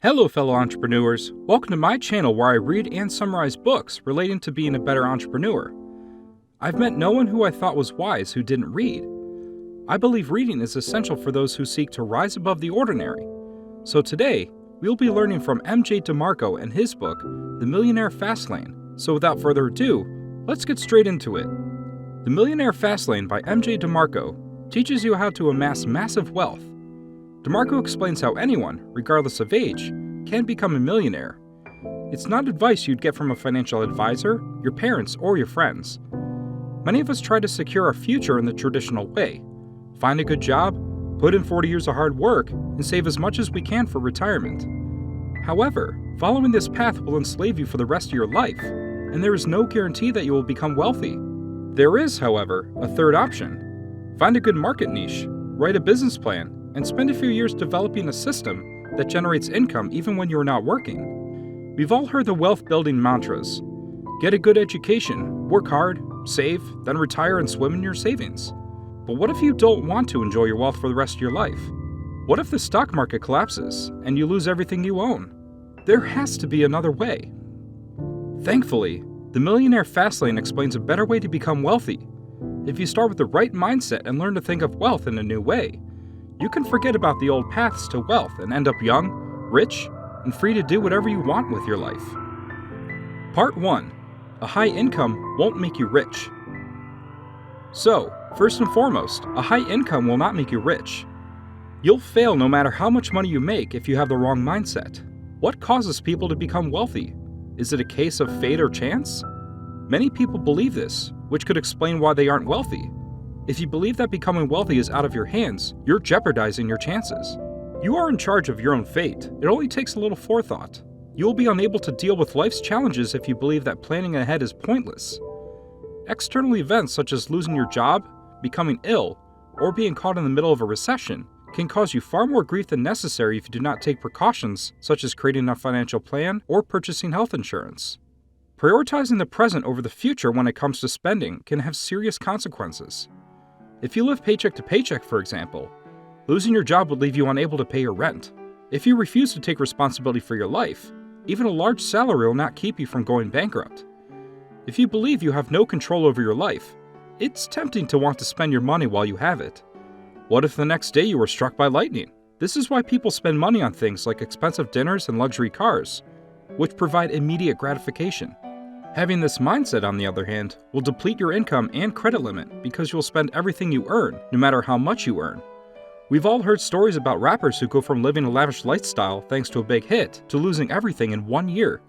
Hello fellow entrepreneurs, welcome to my channel where I read and summarize books relating to being a better entrepreneur. I've met no one who I thought was wise who didn't read. I believe reading is essential for those who seek to rise above the ordinary. So today, we'll be learning from DeMarco and his book, The Millionaire Fastlane. So without further ado, let's get straight into it. The Millionaire Fastlane by DeMarco teaches you how to amass massive wealth. DeMarco explains how anyone, regardless of age, can become a millionaire. It's not advice you'd get from a financial advisor, your parents, or your friends. Many of us try to secure our future in the traditional way. Find a good job, put in 40 years of hard work, and save as much as we can for retirement. However, following this path will enslave you for the rest of your life, and there is no guarantee that you will become wealthy. There is, however, a third option. Find a good market niche, write a business plan, and spend a few years developing a system that generates income even when you're not working. We've all heard the wealth-building mantras. Get a good education, work hard, save, then retire and swim in your savings. But what if you don't want to enjoy your wealth for the rest of your life? What if the stock market collapses and you lose everything you own? There has to be another way. Thankfully, the Millionaire Fastlane explains a better way to become wealthy. If you start with the right mindset and learn to think of wealth in a new way, you can forget about the old paths to wealth and end up young, rich, and free to do whatever you want with your life. Part 1. A high income won't make you rich. So, first and foremost, a high income will not make you rich. You'll fail no matter how much money you make if you have the wrong mindset. What causes people to become wealthy? Is it a case of fate or chance? Many people believe this, which could explain why they aren't wealthy. If you believe that becoming wealthy is out of your hands, you're jeopardizing your chances. You are in charge of your own fate. It only takes a little forethought. You will be unable to deal with life's challenges if you believe that planning ahead is pointless. External events such as losing your job, becoming ill, or being caught in the middle of a recession can cause you far more grief than necessary if you do not take precautions such as creating a financial plan or purchasing health insurance. Prioritizing the present over the future when it comes to spending can have serious consequences. If you live paycheck to paycheck, for example, losing your job would leave you unable to pay your rent. If you refuse to take responsibility for your life, even a large salary will not keep you from going bankrupt. If you believe you have no control over your life, it's tempting to want to spend your money while you have it. What if the next day you were struck by lightning? This is why people spend money on things like expensive dinners and luxury cars, which provide immediate gratification. Having this mindset, on the other hand, will deplete your income and credit limit because you'll spend everything you earn, no matter how much you earn. We've all heard stories about rappers who go from living a lavish lifestyle thanks to a big hit to losing everything in 1 year.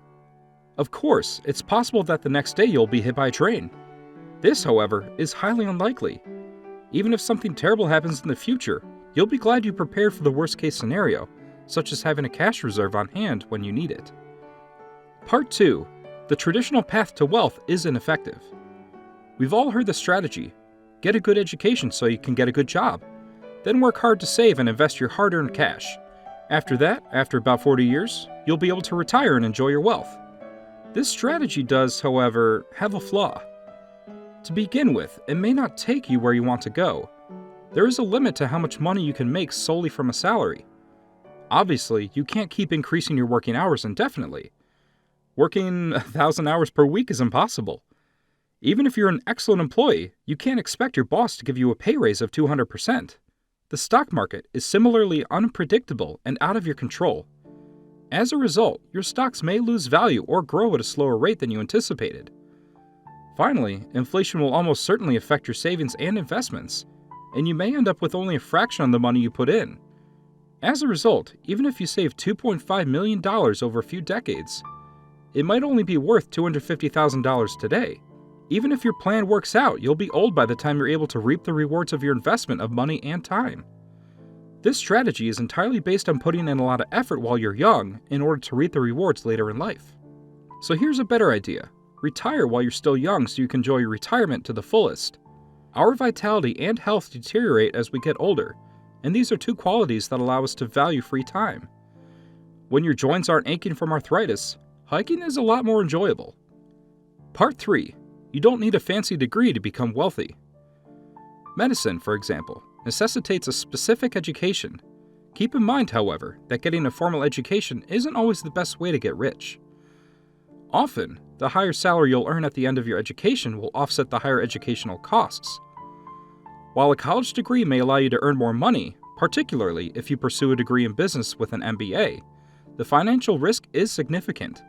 Of course, it's possible that the next day you'll be hit by a train. This, however, is highly unlikely. Even if something terrible happens in the future, you'll be glad you prepared for the worst-case scenario, such as having a cash reserve on hand when you need it. Part 2. The traditional path to wealth is ineffective. We've all heard the strategy. Get a good education so you can get a good job. Then work hard to save and invest your hard-earned cash. After that, after about 40 years, you'll be able to retire and enjoy your wealth. This strategy does, however, have a flaw. To begin with, it may not take you where you want to go. There is a limit to how much money you can make solely from a salary. Obviously, you can't keep increasing your working hours indefinitely. Working 1,000 hours per week is impossible. Even if you're an excellent employee, you can't expect your boss to give you a pay raise of 200%. The stock market is similarly unpredictable and out of your control. As a result, your stocks may lose value or grow at a slower rate than you anticipated. Finally, inflation will almost certainly affect your savings and investments, and you may end up with only a fraction of the money you put in. As a result, even if you save $2.5 million over a few decades, it might only be worth $250,000 today. Even if your plan works out, you'll be old by the time you're able to reap the rewards of your investment of money and time. This strategy is entirely based on putting in a lot of effort while you're young in order to reap the rewards later in life. So here's a better idea. Retire while you're still young so you can enjoy your retirement to the fullest. Our vitality and health deteriorate as we get older, and these are two qualities that allow us to value free time. When your joints aren't aching from arthritis, hiking is a lot more enjoyable. Part 3. You don't need a fancy degree to become wealthy. Medicine, for example, necessitates a specific education. Keep in mind, however, that getting a formal education isn't always the best way to get rich. Often, the higher salary you'll earn at the end of your education will offset the higher educational costs. While a college degree may allow you to earn more money, particularly if you pursue a degree in business with an MBA, the financial risk is significant.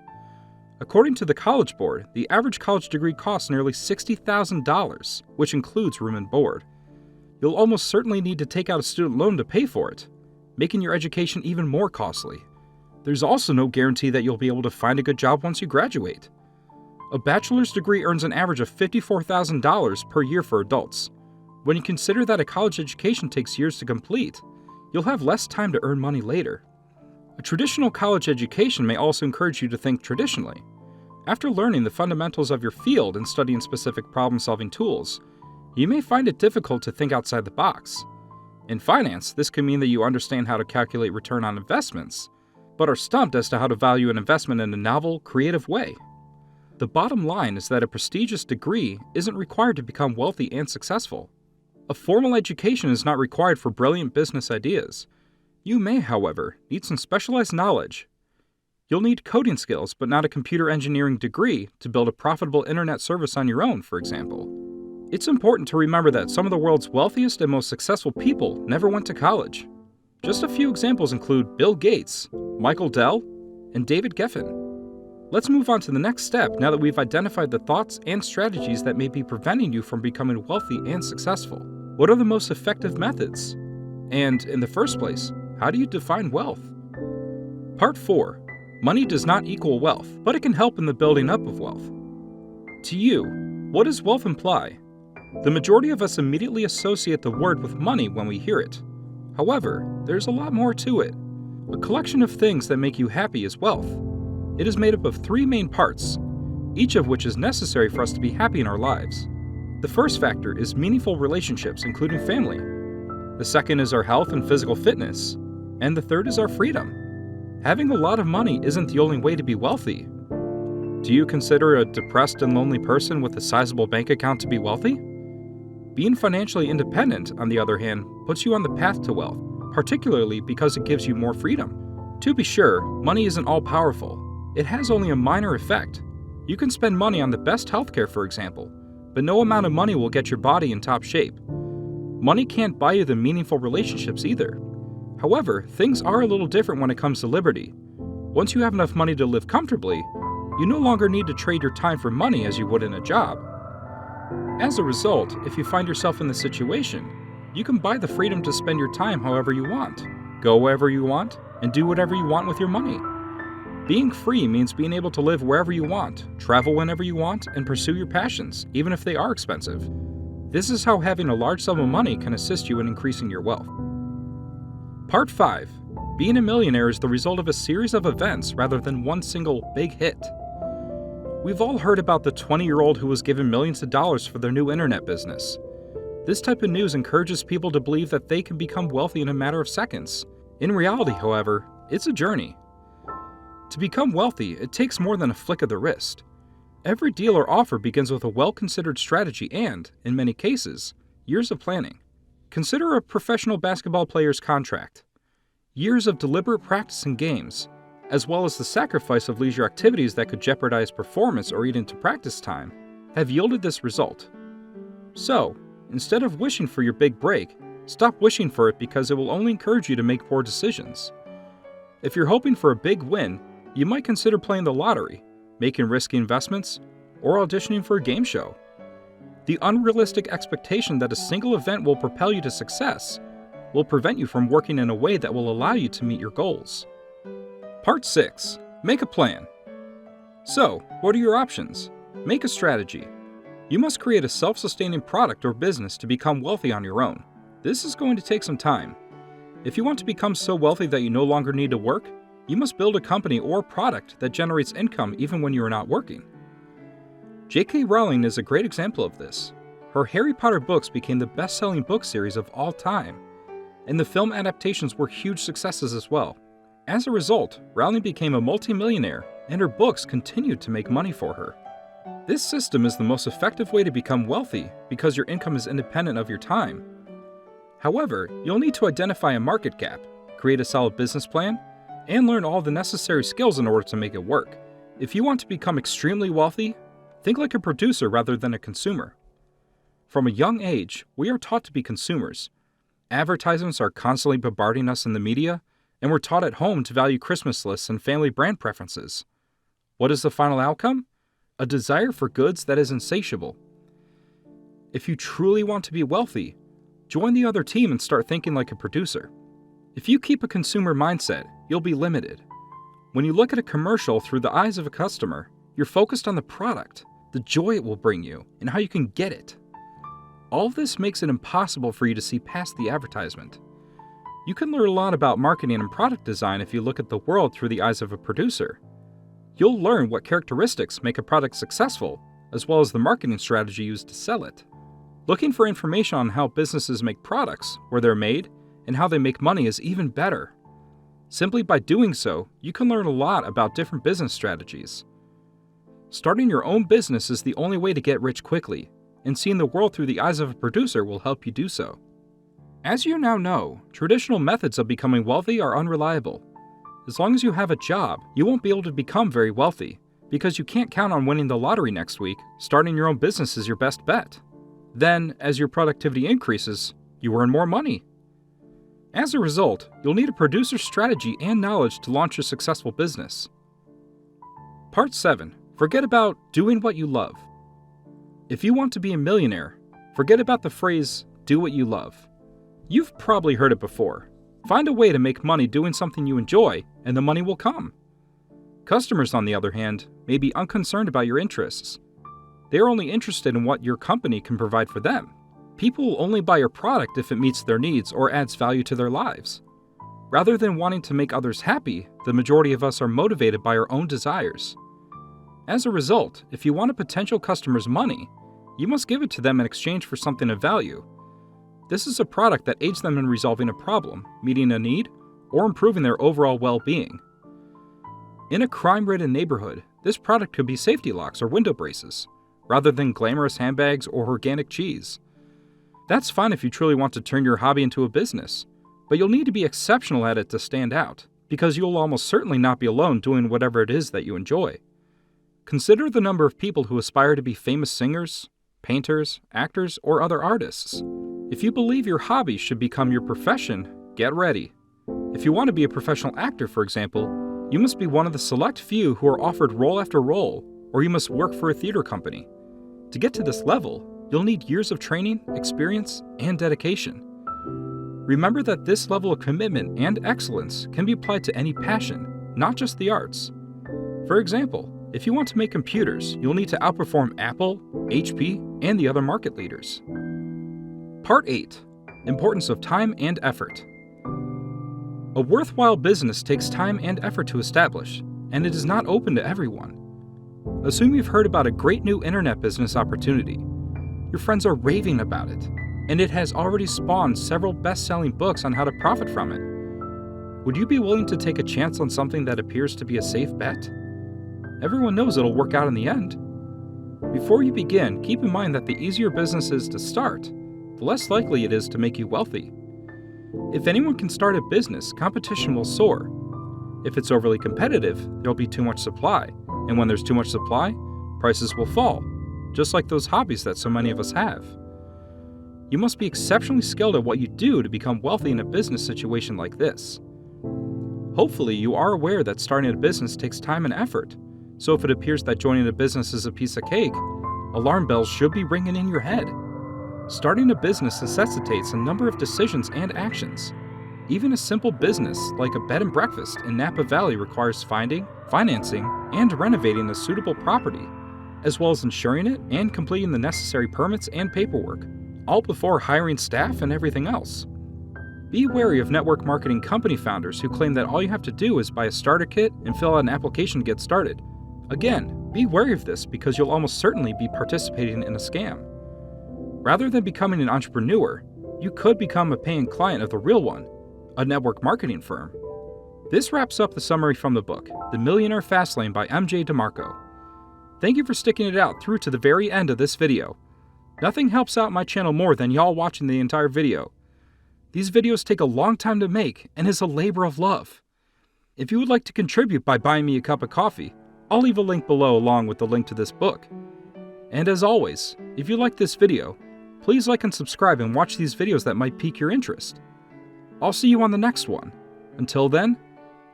According to the College Board, the average college degree costs nearly $60,000, which includes room and board. You'll almost certainly need to take out a student loan to pay for it, making your education even more costly. There's also no guarantee that you'll be able to find a good job once you graduate. A bachelor's degree earns an average of $54,000 per year for adults. When you consider that a college education takes years to complete, you'll have less time to earn money later. A traditional college education may also encourage you to think traditionally. After learning the fundamentals of your field and studying specific problem-solving tools, you may find it difficult to think outside the box. In finance, this can mean that you understand how to calculate return on investments, but are stumped as to how to value an investment in a novel, creative way. The bottom line is that a prestigious degree isn't required to become wealthy and successful. A formal education is not required for brilliant business ideas. You may, however, need some specialized knowledge. You'll need coding skills, but not a computer engineering degree to build a profitable internet service on your own, for example. It's important to remember that some of the world's wealthiest and most successful people never went to college. Just a few examples include Bill Gates, Michael Dell, and David Geffen. Let's move on to the next step now that we've identified the thoughts and strategies that may be preventing you from becoming wealthy and successful. What are the most effective methods? And, in the first place, how do you define wealth? Part 4. Money does not equal wealth, but it can help in the building up of wealth. To you, what does wealth imply? The majority of us immediately associate the word with money when we hear it. However, there's a lot more to it. A collection of things that make you happy is wealth. It is made up of 3 main parts, each of which is necessary for us to be happy in our lives. The first factor is meaningful relationships, including family. The second is our health and physical fitness. And the third is our freedom. Having a lot of money isn't the only way to be wealthy. Do you consider a depressed and lonely person with a sizable bank account to be wealthy? Being financially independent, on the other hand, puts you on the path to wealth, particularly because it gives you more freedom. To be sure, money isn't all-powerful. It has only a minor effect. You can spend money on the best healthcare, for example, but no amount of money will get your body in top shape. Money can't buy you the meaningful relationships either. However, things are a little different when it comes to liberty. Once you have enough money to live comfortably, you no longer need to trade your time for money as you would in a job. As a result, if you find yourself in this situation, you can buy the freedom to spend your time however you want, go wherever you want, and do whatever you want with your money. Being free means being able to live wherever you want, travel whenever you want, and pursue your passions, even if they are expensive. This is how having a large sum of money can assist you in increasing your wealth. Part 5. Being a millionaire is the result of a series of events rather than one single big hit. We've all heard about the 20-year-old who was given millions of dollars for their new internet business. This type of news encourages people to believe that they can become wealthy in a matter of seconds. In reality, however, it's a journey. To become wealthy, it takes more than a flick of the wrist. Every deal or offer begins with a well-considered strategy and, in many cases, years of planning. Consider a professional basketball player's contract. Years of deliberate practice and games, as well as the sacrifice of leisure activities that could jeopardize performance or eat into practice time, have yielded this result. So, instead of wishing for your big break, stop wishing for it because it will only encourage you to make poor decisions. If you're hoping for a big win, you might consider playing the lottery, making risky investments, or auditioning for a game show. The unrealistic expectation that a single event will propel you to success will prevent you from working in a way that will allow you to meet your goals. Part 6. Make a plan. So, what are your options? Make a strategy. You must create a self-sustaining product or business to become wealthy on your own. This is going to take some time. If you want to become so wealthy that you no longer need to work, you must build a company or product that generates income even when you are not working. J.K. Rowling is a great example of this. Her Harry Potter books became the best-selling book series of all time, and the film adaptations were huge successes as well. As a result, Rowling became a multimillionaire, and her books continued to make money for her. This system is the most effective way to become wealthy because your income is independent of your time. However, you'll need to identify a market gap, create a solid business plan, and learn all the necessary skills in order to make it work. If you want to become extremely wealthy, think like a producer rather than a consumer. From a young age, we are taught to be consumers. Advertisements are constantly bombarding us in the media, and we're taught at home to value Christmas lists and family brand preferences. What is the final outcome? A desire for goods that is insatiable. If you truly want to be wealthy, join the other team and start thinking like a producer. If you keep a consumer mindset, you'll be limited. When you look at a commercial through the eyes of a customer, you're focused on the product, the joy it will bring you, and how you can get it. All of this makes it impossible for you to see past the advertisement. You can learn a lot about marketing and product design if you look at the world through the eyes of a producer. You'll learn what characteristics make a product successful, as well as the marketing strategy used to sell it. Looking for information on how businesses make products, where they're made, and how they make money is even better. Simply by doing so, you can learn a lot about different business strategies. Starting your own business is the only way to get rich quickly, and seeing the world through the eyes of a producer will help you do so. As you now know, traditional methods of becoming wealthy are unreliable. As long as you have a job, you won't be able to become very wealthy, because you can't count on winning the lottery next week. Starting your own business is your best bet. Then, as your productivity increases, you earn more money. As a result, you'll need a producer strategy and knowledge to launch a successful business. Part 7. Forget about doing what you love. If you want to be a millionaire, forget about the phrase, do what you love. You've probably heard it before. Find a way to make money doing something you enjoy, and the money will come. Customers, on the other hand, may be unconcerned about your interests. They are only interested in what your company can provide for them. People will only buy your product if it meets their needs or adds value to their lives. Rather than wanting to make others happy, the majority of us are motivated by our own desires. As a result, if you want a potential customer's money, you must give it to them in exchange for something of value. This is a product that aids them in resolving a problem, meeting a need, or improving their overall well-being. In a crime-ridden neighborhood, this product could be safety locks or window braces, rather than glamorous handbags or organic cheese. That's fine if you truly want to turn your hobby into a business, but you'll need to be exceptional at it to stand out, because you'll almost certainly not be alone doing whatever it is that you enjoy. Consider the number of people who aspire to be famous singers, painters, actors, or other artists. If you believe your hobby should become your profession, get ready. If you want to be a professional actor, for example, you must be one of the select few who are offered role after role, or you must work for a theater company. To get to this level, you'll need years of training, experience, and dedication. Remember that this level of commitment and excellence can be applied to any passion, not just the arts. For example, if you want to make computers, you'll need to outperform Apple, HP, and the other market leaders. Part 8. Importance of time and effort. A worthwhile business takes time and effort to establish, and it is not open to everyone. Assume you've heard about a great new internet business opportunity. Your friends are raving about it, and it has already spawned several best-selling books on how to profit from it. Would you be willing to take a chance on something that appears to be a safe bet? Everyone knows it'll work out in the end. Before you begin, keep in mind that the easier business is to start, the less likely it is to make you wealthy. If anyone can start a business, competition will soar. If it's overly competitive, there'll be too much supply, and when there's too much supply, prices will fall, just like those hobbies that so many of us have. You must be exceptionally skilled at what you do to become wealthy in a business situation like this. Hopefully, you are aware that starting a business takes time and effort, so if it appears that joining a business is a piece of cake, alarm bells should be ringing in your head. Starting a business necessitates a number of decisions and actions. Even a simple business like a bed and breakfast in Napa Valley requires finding, financing, and renovating a suitable property, as well as insuring it and completing the necessary permits and paperwork, all before hiring staff and everything else. Be wary of network marketing company founders who claim that all you have to do is buy a starter kit and fill out an application to get started. Again, be wary of this because you'll almost certainly be participating in a scam. Rather than becoming an entrepreneur, you could become a paying client of the real one, a network marketing firm. This wraps up the summary from the book, The Millionaire Fastlane by MJ DeMarco. Thank you for sticking it out through to the very end of this video. Nothing helps out my channel more than y'all watching the entire video. These videos take a long time to make and is a labor of love. If you would like to contribute by buying me a cup of coffee, I'll leave a link below along with the link to this book. And as always, if you like this video, please like and subscribe and watch these videos that might pique your interest. I'll see you on the next one. Until then,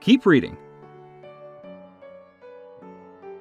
keep reading.